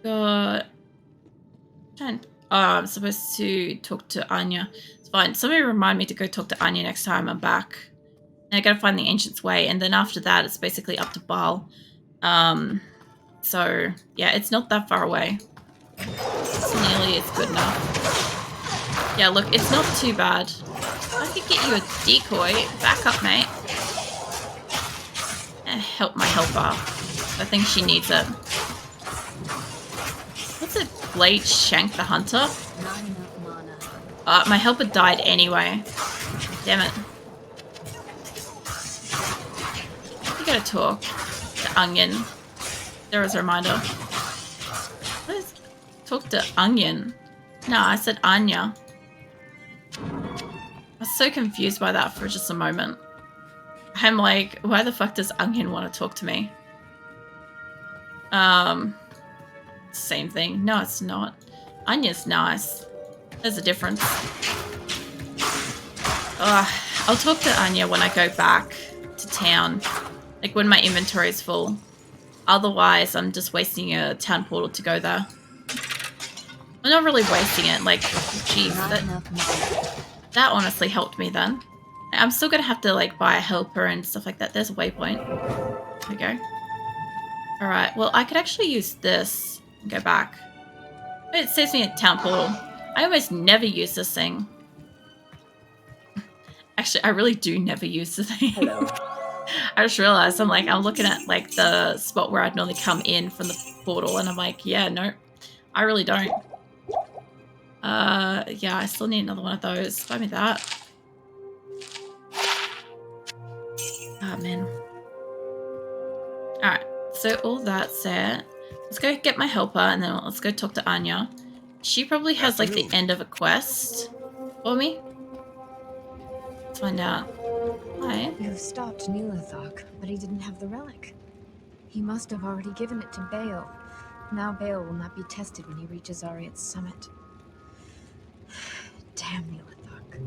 got... Oh, I'm supposed to talk to Anya. It's fine. Somebody remind me to go talk to Anya next time I'm back. And I gotta find the Ancient's Way, and then after that, it's basically up to Baal. So, yeah, it's not that far away. It's nearly as good enough. Yeah, look, it's not too bad. I could get you a decoy. Back up, mate. Help my helper. I think she needs it. What's it? Blade Shank the Hunter? My helper died anyway. Damn it. You gotta talk to Onion. There was a reminder. Let's talk to Onion. No, I said Anya. I was so confused by that for just a moment. I'm like, why the fuck does Onion want to talk to me? Same thing. No, it's not. Anya's nice. There's a difference. I'll talk to Anya when I go back to town. Like when my inventory is full. Otherwise, I'm just wasting a town portal to go there. I'm not really wasting it. Like, geez, that honestly helped me then. I'm still gonna have to like buy a helper and stuff like that. There's a waypoint. There we go. Alright, well, I could actually use this and go back. It saves me a town portal. I almost never use this thing. Actually, I really do never use the thing. Hello. I just realized I'm looking at like the spot where I'd normally come in from the portal, and I'm like, yeah, no, I really don't. Yeah, I still need another one of those. Buy me that. Oh man. Alright, so all that said, let's go get my helper and then let's go talk to Anya. She probably has like the end of a quest for me. Let's find out. Hi. You have stopped Neelathok, but he didn't have the relic. He must have already given it to Baal. Now Baal will not be tested when he reaches Ariat's summit. Damn Neelathok.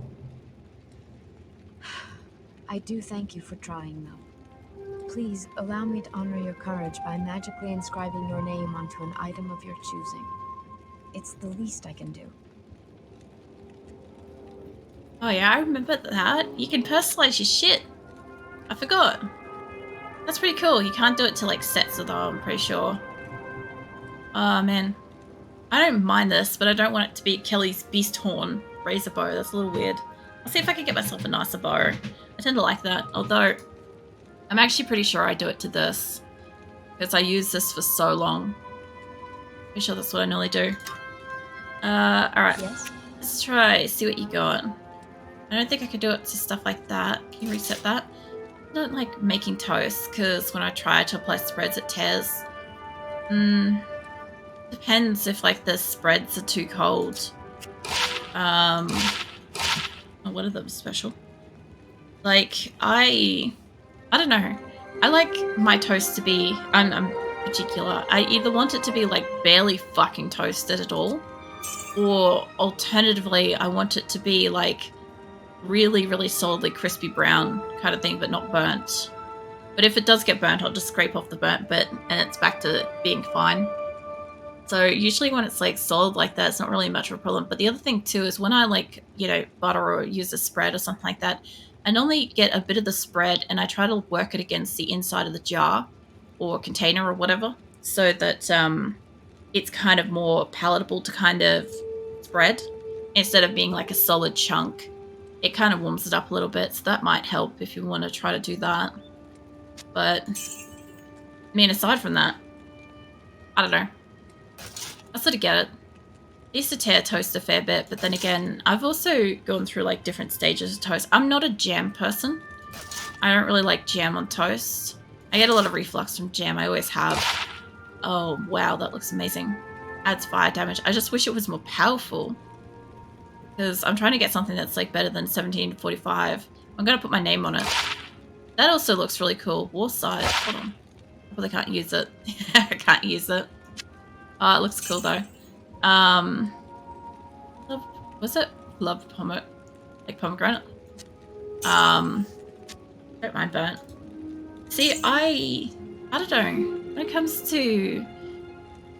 I do thank you for trying, though. Please allow me to honor your courage by magically inscribing your name onto an item of your choosing. It's the least I can do. Oh yeah, I remember that. You can personalize your shit. I forgot. That's pretty cool. You can't do it to like sets though, I'm pretty sure. Oh man. I don't mind this, but I don't want it to be Kelly's Beast Horn razor bow. That's a little weird. I'll see if I can get myself a nicer bow. I tend to like that, although I'm actually pretty sure I do it to this because I use this for so long. Pretty sure that's what I normally do. Alright. Yes? Let's try, see what you got. I don't think I could do it to stuff like that. Can you reset that? I don't like making toast because when I try to apply spreads it tears. Depends if like the spreads are too cold. What are them special? Like I don't know. I like my toast to be, I'm particular. I either want it to be like barely fucking toasted at all, or alternatively I want it to be like really, really solidly crispy brown kind of thing, but not burnt. But if it does get burnt, I'll just scrape off the burnt bit and it's back to being fine. So usually when it's like solid like that, it's not really much of a problem. But the other thing too is when I like, you know, butter or use a spread or something like that, I normally get a bit of the spread and I try to work it against the inside of the jar or container or whatever, so that it's kind of more palatable to kind of spread instead of being like a solid chunk. It kind of warms it up a little bit, so that might help if you want to try to do that. But I mean, aside from that, I don't know. I sort of get it. I used to tear toast a fair bit, but then again, I've also gone through like different stages of toast. I'm not a jam person. I don't really like jam on toast. I get a lot of reflux from jam. I always have. Oh, wow, that looks amazing. Adds fire damage. I just wish it was more powerful, because I'm trying to get something that's like better than 1745. I'm going to put my name on it. That also looks really cool. Warside. Hold on. I probably can't use it. I can't use it. Oh, it looks cool though. Was it love pomegranate? Like pomegranate? Don't mind burnt. See, I don't know. When it comes to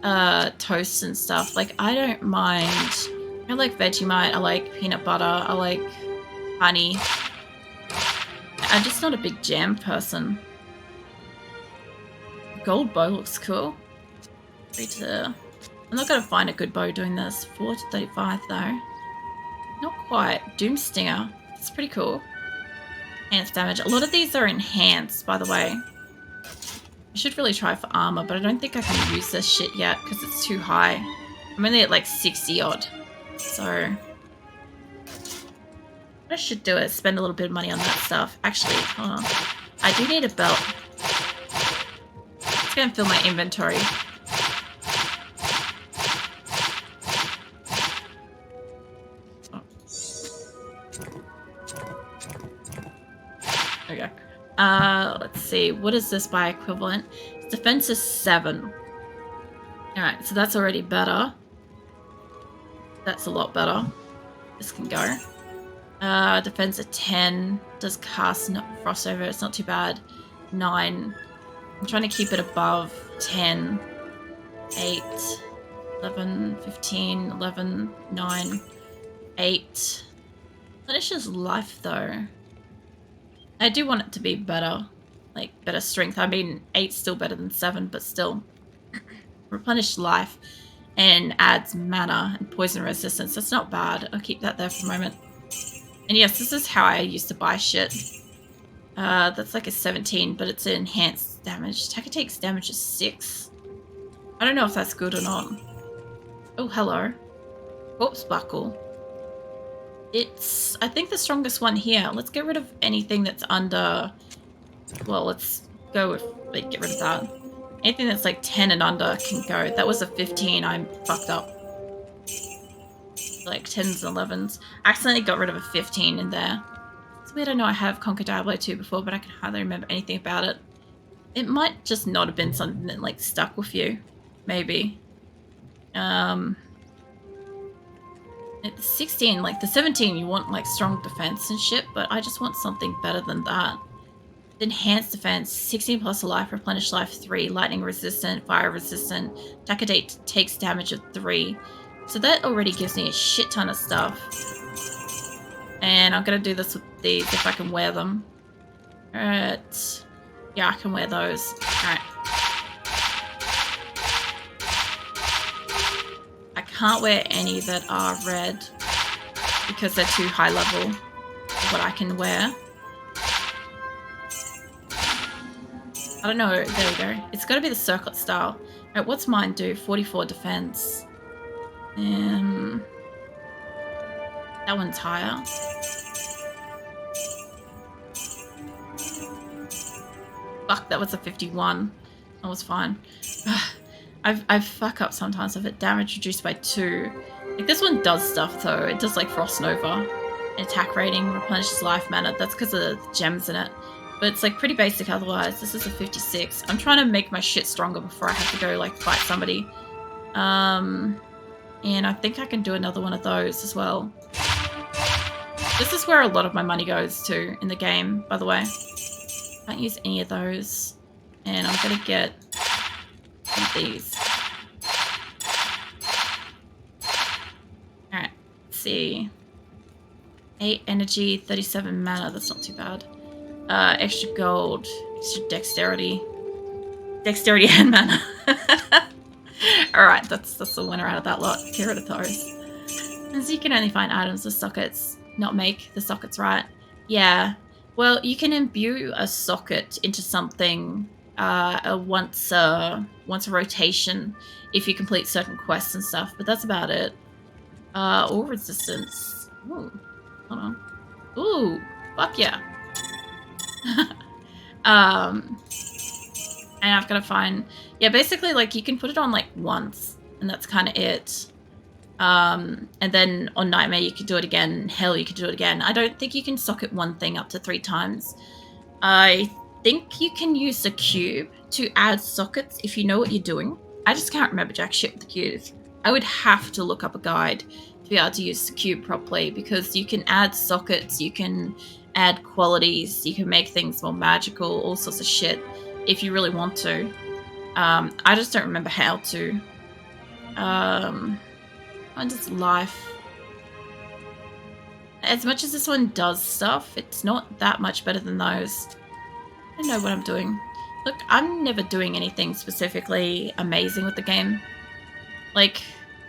toasts and stuff. Like, I don't mind. I like Vegemite, I like peanut butter, I like honey. I'm just not a big jam person. Gold bow looks cool. I'm not gonna find a good bow doing this. 4 to 35 though. Not quite. Doom Stinger. It's pretty cool. Enhanced damage. A lot of these are enhanced, by the way. I should really try for armor, but I don't think I can use this shit yet because it's too high. I'm only at like 60 odd. So what I should do is spend a little bit of money on that stuff. Actually, hold on. I do need a belt. It's gonna fill my inventory. Okay. Let's see. What is this by equivalent? Defense is 7. Alright, so that's already better. That's a lot better. This can go. Defense at 10. Does cast frost over. It's not too bad. 9. I'm trying to keep it above 10. 8. 11. 15. 11. 9. 8. Punishes life though. I do want it to be better. Like, better strength. I mean, 8's still better than 7, but still. Replenish life and adds mana and poison resistance. That's not bad. I'll keep that there for a moment. And yes, this is how I used to buy shit. That's like a 17, but it's enhanced damage. Taka takes damage of 6. I don't know if that's good or not. Oh, hello. Corpse Buckle. It's, I think, the strongest one here. Let's get rid of anything that's under... Well, let's go with... Like, get rid of that. Anything that's like 10 and under can go. That was a 15. I fucked up. Like 10s and 11s. I accidentally got rid of a 15 in there. It's weird. I know I have conquered Diablo 2 before, but I can hardly remember anything about it. It might just not have been something that like stuck with you. Maybe. At the 16, like the 17, you want like strong defense and shit, but I just want something better than that. Enhanced defense, 16 plus life, replenish life 3, lightning resistant, fire resistant, Takadate takes damage of 3. So that already gives me a shit ton of stuff. And I'm gonna do this with these if I can wear them. Alright. Yeah, I can wear those. Alright. I can't wear any that are red because they're too high level for what I can wear. I don't know. There we go. It's got to be the circlet style. Alright, what's mine do? 44 defense. That one's higher. Fuck, that was a 51. That was fine. I fuck up sometimes. I've had damage reduced by 2. Like, this one does stuff though. It does like Frost Nova. Attack rating, replenishes life mana. That's because of the gems in it. But it's like pretty basic otherwise. This is a 56. I'm trying to make my shit stronger before I have to go like fight somebody. And I think I can do another one of those as well. This is where a lot of my money goes to in the game, by the way. Can't use any of those. And I'm gonna get these. Alright, let's see. 8 energy, 37 mana, that's not too bad. Extra gold, extra dexterity. Dexterity and mana. Alright, that's the winner out of that lot. Get rid of those. As you can only find items with sockets, not make the sockets right. Yeah. Well, you can imbue a socket into something once a rotation if you complete certain quests and stuff, but that's about it. Or resistance. Ooh. Hold on. Ooh, fuck yeah. And I've got to find, yeah, basically like you can put it on like once and that's kind of it. And then on Nightmare you could do it again, Hell you could do it again. I don't think you can socket one thing up to 3 times. I think you can use the cube to add sockets if you know what you're doing. I just can't remember jack shit with the cubes. I would have to look up a guide to be able to use the cube properly because you can add sockets, you can add qualities, you can make things more magical, all sorts of shit if you really want to. I just don't remember how to. And just life. As much as this one does stuff, it's not that much better than those. I don't know what I'm doing. Look, I'm never doing anything specifically amazing with the game. Like,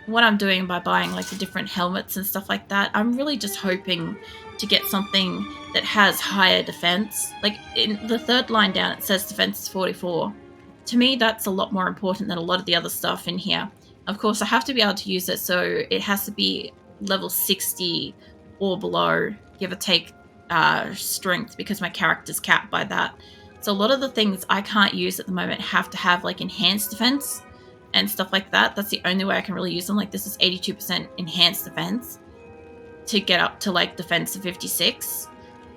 what I'm doing by buying, like, the different helmets and stuff like that, I'm really just hoping to get something that has higher defense. Like, in the third line down, it says defense is 44. To me, that's a lot more important than a lot of the other stuff in here. Of course, I have to be able to use it, so it has to be level 60 or below, give or take strength, because my character's capped by that. So a lot of the things I can't use at the moment have to have, like, enhanced defense and stuff like that. That's the only way I can really use them. Like, this is 82% enhanced defense to get up to, like, defense of 56.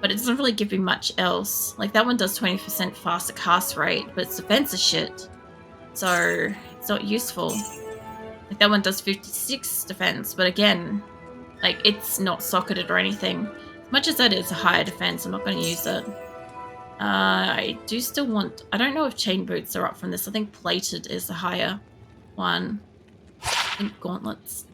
But it doesn't really give me much else. Like, that one does 20% faster cast rate, but its defense is shit. So it's not useful. Like, that one does 56 defense, but again, like, it's not socketed or anything. As much as that is a higher defense, I'm not going to use it. I do still want... I don't know if chain boots are up from this. I think plated is the higher one. I think gauntlets.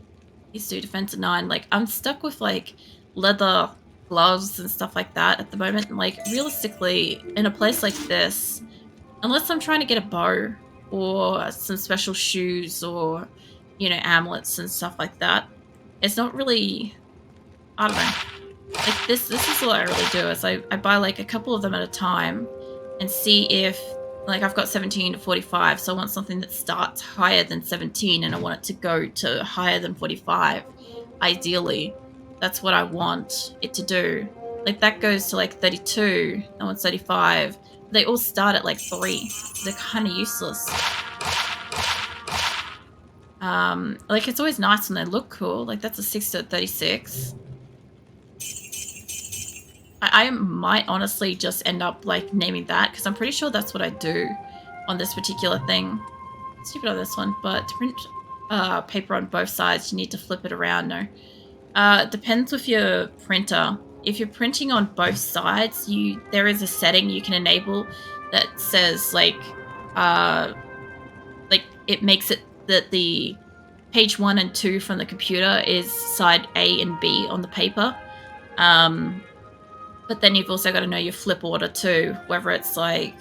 These do defense at 9. Like, I'm stuck with, like, leather gloves and stuff like that at the moment. And, like, realistically, in a place like this, unless I'm trying to get a bow or some special shoes or, you know, amulets and stuff like that, it's not really... I don't know. Like, this is what I really do, is I buy, like, a couple of them at a time and see if... Like, I've got 17 to 45, so I want something that starts higher than 17, and I want it to go to higher than 45. Ideally, that's what I want it to do. Like, that goes to, like, 32, that one's 35. They all start at, like, 3. They're kind of useless. Like, it's always nice when they look cool. Like, that's a 6 to 36. I might honestly just end up, like, naming that, because I'm pretty sure that's what I do on this particular thing. Stupid on this one, but to print paper on both sides, you need to flip it around. No. It depends with your printer. If you're printing on both sides, there is a setting you can enable that says, like, it makes it that the page 1 and 2 from the computer is side A and B on the paper. But then you've also got to know your flip order too, whether it's, like,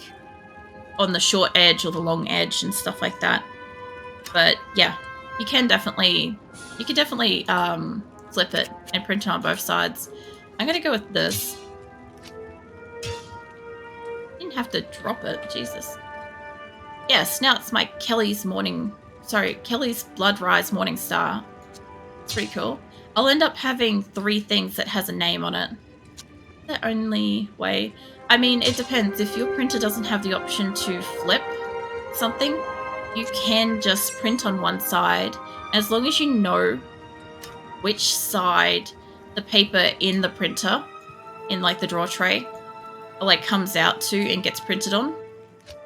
on the short edge or the long edge and stuff like that. But yeah, you can definitely flip it and print it on both sides. I'm gonna go with this. Didn't have to drop it, Jesus. Yes, now it's my Kelly's Blood Rise Morning Star. It's pretty cool. I'll end up having 3 things that has a name on it. The only way. I mean, it depends. If your printer doesn't have the option to flip something, you can just print on one side. As long as you know which side the paper in the printer, in, like, the draw tray, like, comes out to and gets printed on,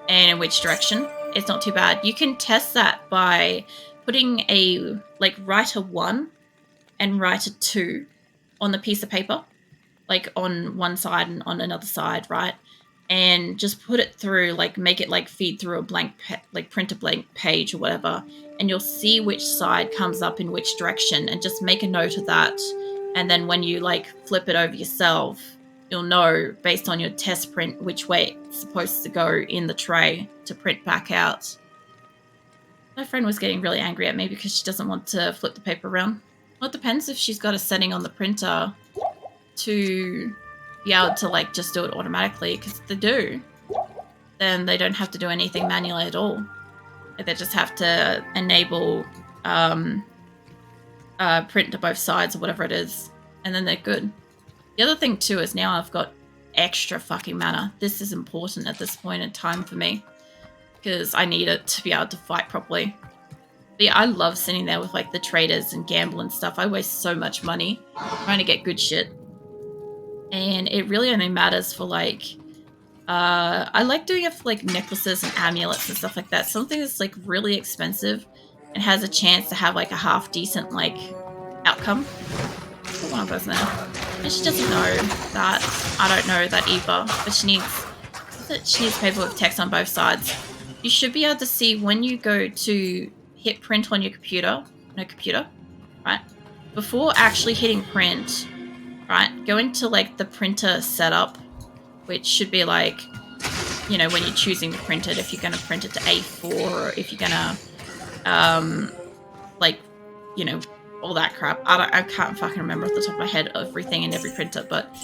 and in which direction, it's not too bad. You can test that by putting a, like, write a 1 and write a 2 on the piece of paper, like, on one side and on another side, right? And just put it through, like, make it, like, feed through a blank, print a blank page or whatever, and you'll see which side comes up in which direction, and just make a note of that. And then when you, like, flip it over yourself, you'll know, based on your test print, which way it's supposed to go in the tray to print back out. My friend was getting really angry at me because she doesn't want to flip the paper around. Well, it depends if she's got a setting on the printer to be able to, like, just do it automatically, because if they do, then they don't have to do anything manually at all. Like, they just have to enable print to both sides or whatever it is, and then they're good. The other thing too is now I've got extra fucking mana. This is important at this point in time for me, because I need it to be able to fight properly. But yeah, I love sitting there with, like, the traders and gamble and stuff. I waste so much money trying to get good shit. And it really only matters for, like, I like doing it for, like, necklaces and amulets and stuff like that. Something that's, like, really expensive and has a chance to have, like, a half decent, like, outcome. Put one of those now. And she doesn't know that. I don't know that either. But she needs paper with text on both sides. You should be able to see when you go to hit print on your computer, right? Before actually hitting print, right, go into like the printer setup, which should be like, you know, when you're choosing to print it, if you're going to print it to A4 or if you're going to, like, you know, all that crap. I can't fucking remember off the top of my head everything in every printer, but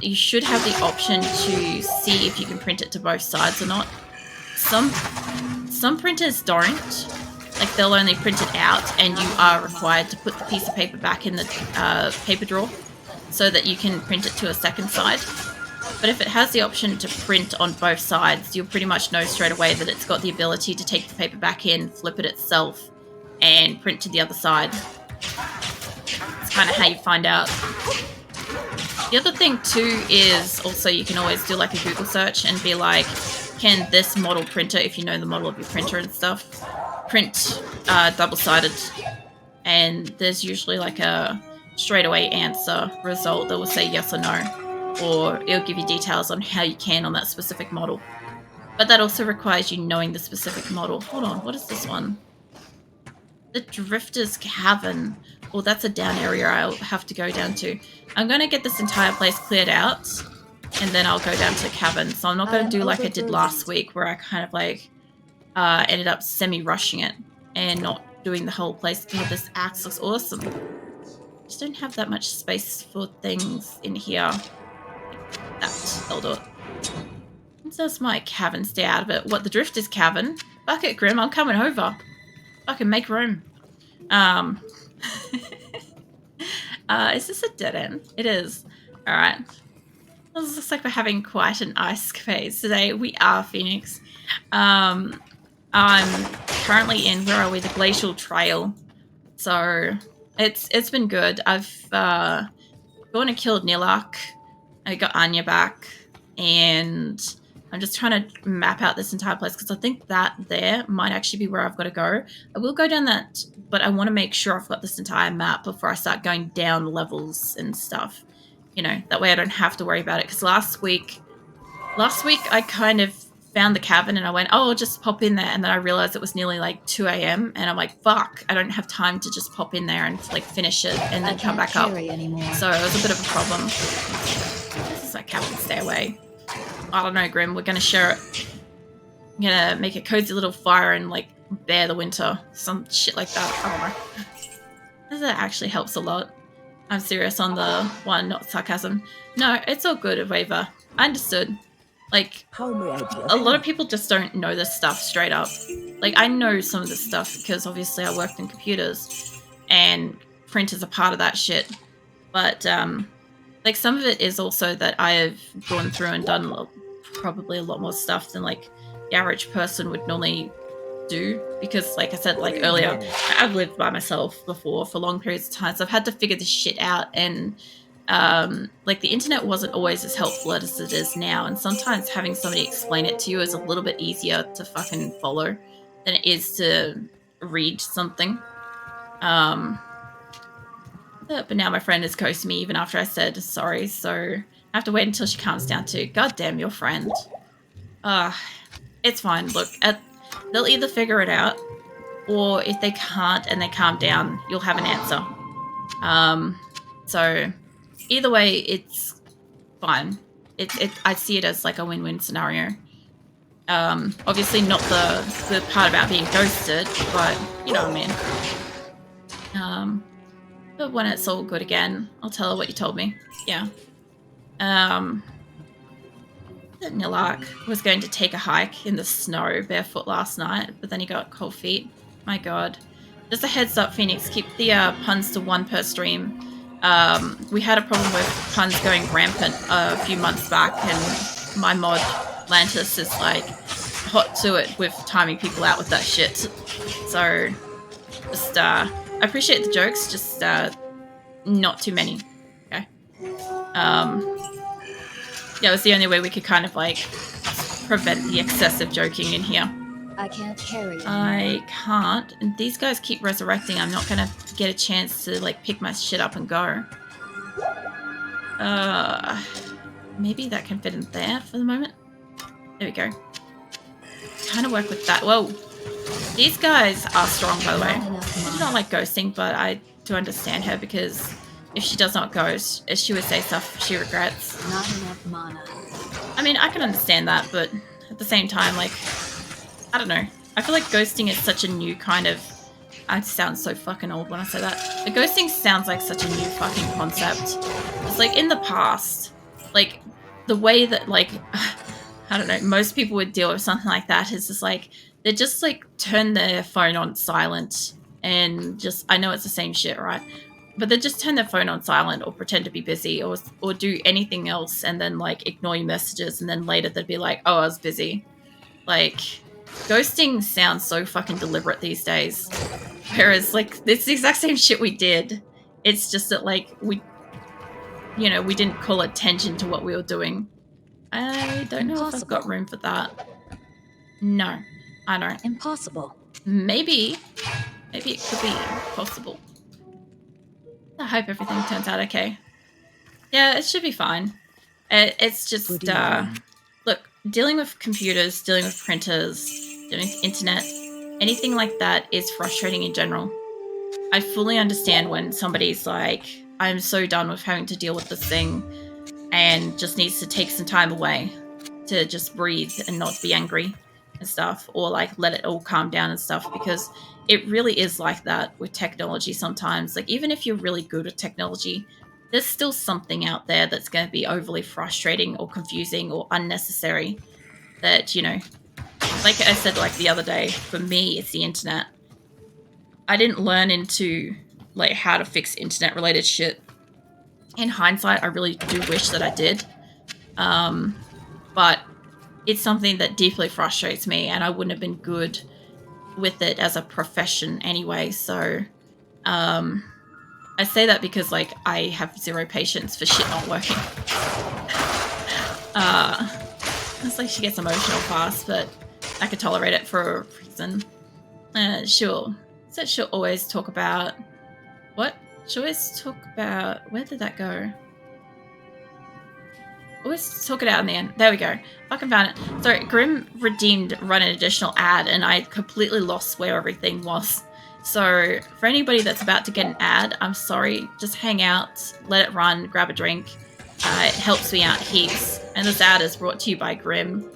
you should have the option to see if you can print it to both sides or not. Some printers don't. Like, they'll only print it out, and you are required to put the piece of paper back in the paper drawer so that you can print it to a second side. But if it has the option to print on both sides, you'll pretty much know straight away that it's got the ability to take the paper back in, flip it itself, and print to the other side. It's kind of how you find out. The other thing too is also you can always do like a Google search and be like, can this model printer, if you know the model of your printer and stuff, print double-sided? And there's usually like a straightaway answer result that will say yes or no, or it'll give you details on how you can on that specific model. But that also requires you knowing the specific model. Hold on, what is this one? The Drifter's Cavern. Well, that's a down area I'll have to go down to. I'm going to get this entire place cleared out, and then I'll go down to the cavern. So I'm not going to do like I did last week, where I kind of like ended up semi-rushing it and not doing the whole place. God, this axe looks awesome. Just don't have that much space for things in here. That'll do it. That's my cavern. Stay out of it. What, the Drifter's Cavern? Fuck it, Grim. I'm coming over. Fucking make room. Is this a dead end? It is. Alright. This looks like we're having quite an ice phase today. We are, Phoenix. I'm currently in, where are we? The Glacial Trail. So it's been good. I've gone and killed Nilak. I got Anya back, and I'm just trying to map out this entire place because I think that there might actually be where I've got to go. I will go down that, but I want to make sure I've got this entire map before I start going down levels and stuff. You know, that way I don't have to worry about it. Because last week I kind of found the cavern and I went, oh, I'll just pop in there. And then I realized it was nearly like 2 a.m. And I'm like, fuck, I don't have time to just pop in there and like finish it and then come back up. Anymore. So it was a bit of a problem. This is like cavern, stay away. I don't know, Grim. We're going to share it. I'm going to make a cozy little fire and, like, bear the winter. Some shit like that. I don't know. That actually helps a lot. I'm serious on the one, not sarcasm. No, it's all good, Waver. I understood. Like, a lot of people just don't know this stuff straight up. Like, I know some of this stuff because, obviously, I worked in computers. And print is a part of that shit. But, like, some of it is also that I have gone through and done probably a lot more stuff than, like, the average person would normally do. Because, like I said, like, earlier, I've lived by myself before for long periods of time, so I've had to figure this shit out. And, like, the internet wasn't always as helpful as it is now. And sometimes having somebody explain it to you is a little bit easier to fucking follow than it is to read something. But now my friend has ghosted me even after I said sorry, so I have to wait until she calms down too. God damn your friend. It's fine. Look, they'll either figure it out, or if they can't and they calm down, you'll have an answer. So either way, it's fine. I see it as like a win-win scenario. Obviously not the part about being ghosted, but you know what I mean. But when it's all good again, I'll tell her what you told me. Yeah. Nilak was going to take a hike in the snow barefoot last night, but then he got cold feet. My god. Just a heads up, Phoenix, keep the puns to 1 per stream. We had a problem with puns going rampant a few months back, and my mod, Lantis, is like hot to it with timing people out with that shit. So, just, I appreciate the jokes, just not too many. Okay. Yeah, it was the only way we could kind of like prevent the excessive joking in here. I can't carry. I can't. And these guys keep resurrecting. I'm not gonna get a chance to like pick my shit up and go. Maybe that can fit in there for the moment. There we go. Kind of work with that. Whoa. These guys are strong, by the way. Not enough I do not like ghosting, but I do understand her because if she does not ghost, she would say stuff she regrets. Not enough mana. I mean, I can understand that, but at the same time, like, I don't know. I feel like ghosting is such a new kind of... I sound so fucking old when I say that. The ghosting sounds like such a new fucking concept. It's like in the past, like the way that like, I don't know, most people would deal with something like that is just like, they just like turn their phone on silent and just, I know it's the same shit, right? But they just turn their phone on silent or pretend to be busy or do anything else and then like ignore your messages and then later they'd be like, oh, I was busy. Like, ghosting sounds so fucking deliberate these days. Whereas like, it's the exact same shit we did. It's just that like, we didn't call attention to what we were doing. I don't know if I've got room for that. No, I don't. Impossible. Maybe it could be possible. I hope everything turns out okay. Yeah, it should be fine. It's just, look, dealing with computers, dealing with printers, dealing with internet, anything like that is frustrating in general. I fully understand when somebody's like, I'm so done with having to deal with this thing and just needs to take some time away to just breathe and not be angry and stuff, or like let it all calm down and stuff, because it really is like that with technology sometimes. Like, even if you're really good at technology, there's still something out there that's going to be overly frustrating or confusing or unnecessary that, like I said, like the other day, for me, it's the internet. I didn't learn into like how to fix internet related shit. In hindsight, I really do wish that I did. But it's something that deeply frustrates me and I wouldn't have been good with it as a profession anyway. So I say that because like I have zero patience for shit not working. It's like she gets emotional fast, but I could tolerate it for a reason. She'll always talk about... What? She'll always talk about... Where did that go? Always talk it out in the end. There we go. Fucking found it. Sorry, Grim Redeemed run an additional ad and I completely lost where everything was. So for anybody that's about to get an ad, I'm sorry. Just hang out, let it run, grab a drink. It helps me out heaps. And this ad is brought to you by Grim.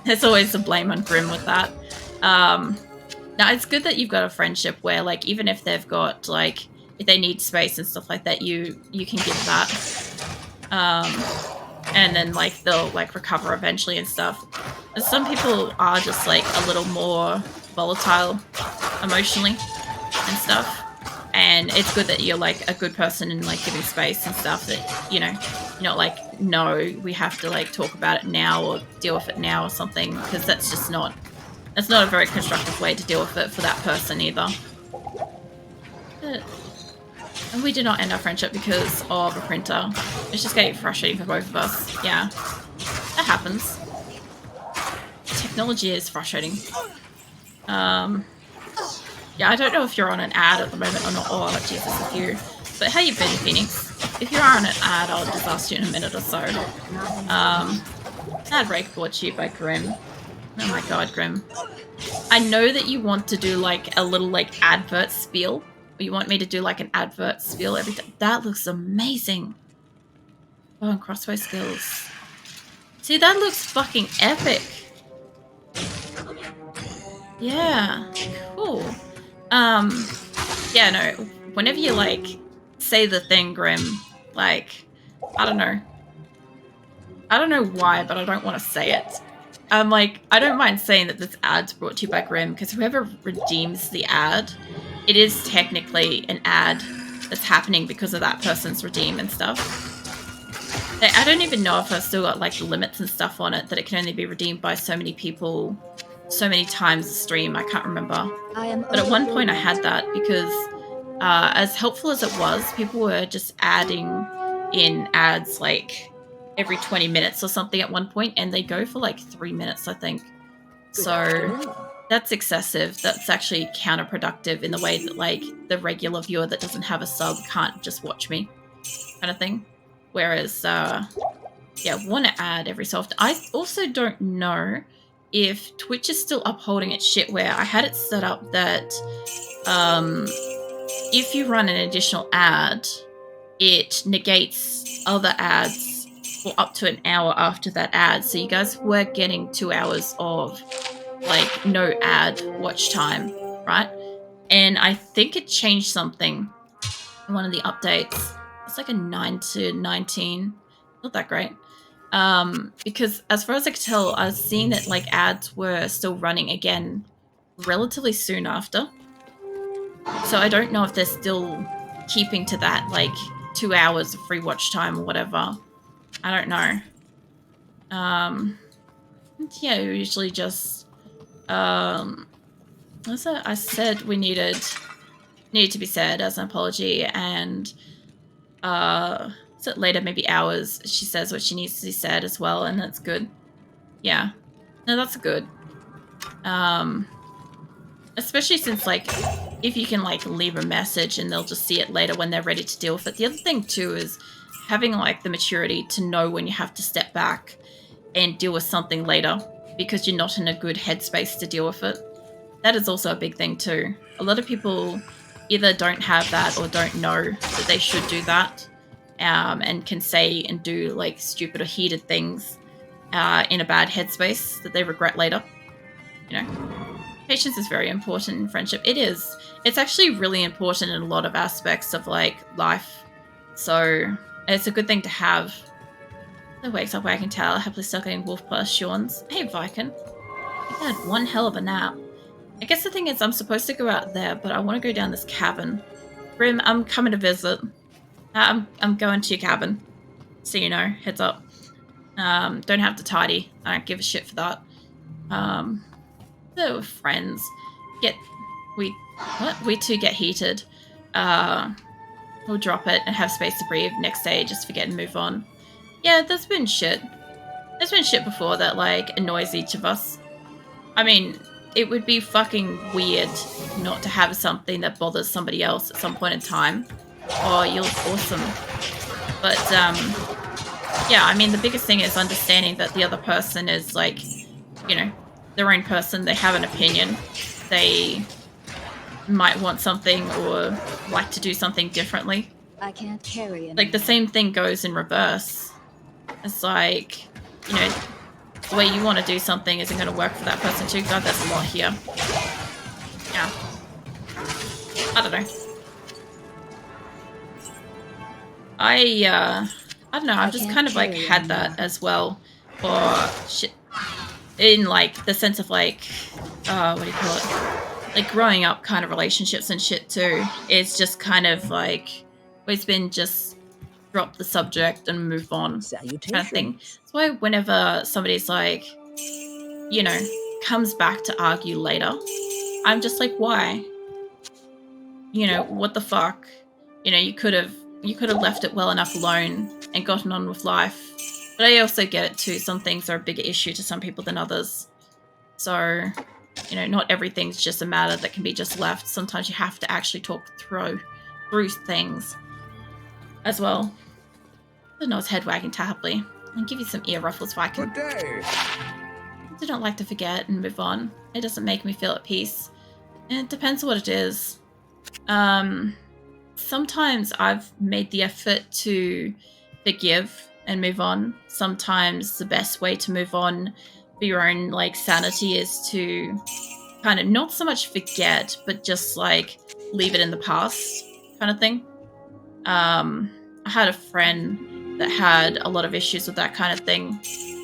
There's always some blame on Grim with that. Now, it's good that you've got a friendship where, like, even if they've got, like, if they need space and stuff like that, you can give that. And then, like, they'll, like, recover eventually and stuff. And some people are just, like, a little more volatile emotionally and stuff. And it's good that you're, like, a good person and, like, giving space and stuff that, you're not like, no, we have to, like, talk about it now or deal with it now or something, because that's just not... That's not a very constructive way to deal with it for that person either. And we did not end our friendship because of a printer. It's just getting frustrating for both of us. Yeah. That happens. Technology is frustrating. Yeah, I don't know if you're on an ad at the moment or not. Oh, Jesus, if you... But how you been, Phoenix? If you're on an ad, I'll just ask you in a minute or so. Ad break brought to you by Grim. Oh my god, Grim. I know that you want to do, like, a little, like, advert spiel. You want me to do, like, an advert spiel every time. That looks amazing. Oh, and crossbow skills. See, that looks fucking epic. Yeah. Cool. Yeah, no. Whenever you, like, say the thing, Grim, like, I don't know. I don't know why, but I don't want to say it. I'm like, I don't mind saying that this ad's brought to you by Grim, because whoever redeems the ad, it is technically an ad that's happening because of that person's redeem and stuff. I don't even know if I've still got, like, limits and stuff on it, that it can only be redeemed by so many people, so many times a stream. I can't remember. But at one point I had that because as helpful as it was, people were just adding in ads, like, every 20 minutes or something at one point, and they go for like 3 minutes, I think. So that's excessive. That's actually counterproductive in the way that, like, the regular viewer that doesn't have a sub can't just watch me, kind of thing. Whereas, yeah, one ad every so often. I also don't know if Twitch is still upholding its shitware, I had it set up that if you run an additional ad, it negates other ads for up to an hour after that ad. So you guys were getting 2 hours of like no ad watch time, right? And I think it changed something in one of the updates. It's like a 9 to 19. Not that great. Because as far as I could tell, I was seeing that like ads were still running again relatively soon after. So I don't know if they're still keeping to that like 2 hours of free watch time or whatever. I don't know. Yeah, usually just I said we needed to be said as an apology, and so later, maybe hours, she says what she needs to be said as well, and that's good. Yeah. No, that's good. Especially since, like, if you can, like, leave a message and they'll just see it later when they're ready to deal with it. The other thing, too, is having, like, the maturity to know when you have to step back and deal with something later because you're not in a good headspace to deal with it. That is also a big thing, too. A lot of people either don't have that or don't know that they should do that, and can say and do, like, stupid or heated things in a bad headspace that they regret later. You know? Patience is very important in friendship. It is. It's actually really important in a lot of aspects of, like, life. So it's a good thing to have. The wakes up wagging tail, happily suckling wolf plus yawns. Hey, Viken. You had one hell of a nap. I guess the thing is, I'm supposed to go out there, but I want to go down this cabin. Grim, I'm coming to visit. I'm going to your cabin. So you know, heads up. Don't have to tidy. I don't give a shit for that. So friends we too get heated. We'll drop it and have space to breathe. Next day, just forget and move on. Yeah, there's been shit. There's been shit before that, like, annoys each of us. I mean, it would be fucking weird not to have something that bothers somebody else at some point in time. Oh, you look awesome. But, yeah, I mean, the biggest thing is understanding that the other person is, like, you know, their own person. They have an opinion. They might want something or like to do something differently. I can't carry anymore. Like, the same thing goes in reverse. It's like, you know, the way you want to do something isn't going to work for that person too. God, there's a lot here. Yeah. I don't know. I don't know, I've just kind of, like, had that as well. Or shit. In, like, the sense of, like, what do you call it? Like, growing up kind of relationships and shit too. It's just kind of, like, always been just drop the subject and move on kind of thing. That's why whenever somebody's, like, you know, comes back to argue later, I'm just like, why? You know, what the fuck? You know, you could have left it well enough alone and gotten on with life. But I also get it too. Some things are a bigger issue to some people than others. So, you know, not everything's just a matter that can be just left. Sometimes you have to actually talk through things as well. The nose head wagging happily. I'll give you some ear ruffles if I can. Good day. I do not like to forget and move on. It doesn't make me feel at peace. And it depends what it is. Sometimes I've made the effort to forgive and move on. Sometimes the best way to move on for your own, like, sanity is to kind of not so much forget, but just, like, leave it in the past kind of thing. I had a friend that had a lot of issues with that kind of thing.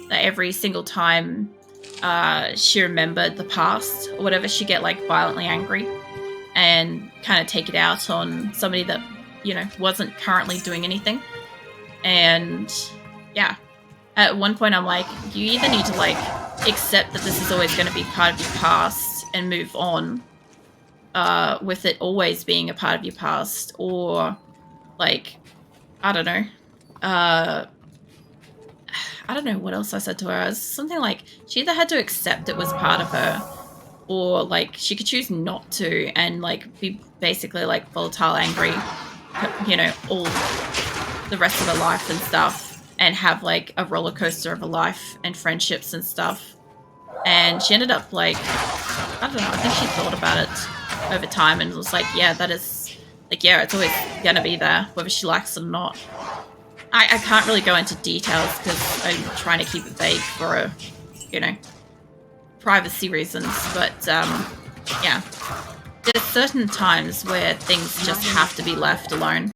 That every single time she remembered the past or whatever, she'd get, like, violently angry and kind of take it out on somebody that, you know, wasn't currently doing anything. And yeah, at one point I'm like, you either need to, like, accept that this is always going to be part of your past and move on with it always being a part of your past, or, like, I don't know. I don't know what else I said to her. It was something like she either had to accept it was part of her, or, like, she could choose not to and, like, be basically, like, volatile, angry, you know, all the rest of her life and stuff, and have, like, a roller coaster of a life and friendships and stuff. And she ended up like, I don't know, I think she thought about it over time and was like, yeah, that is, like, yeah, it's always gonna be there, whether she likes it or not. I can't really go into details because I'm trying to keep it vague for, you know, privacy reasons, but yeah. There's certain times where things just have to be left alone.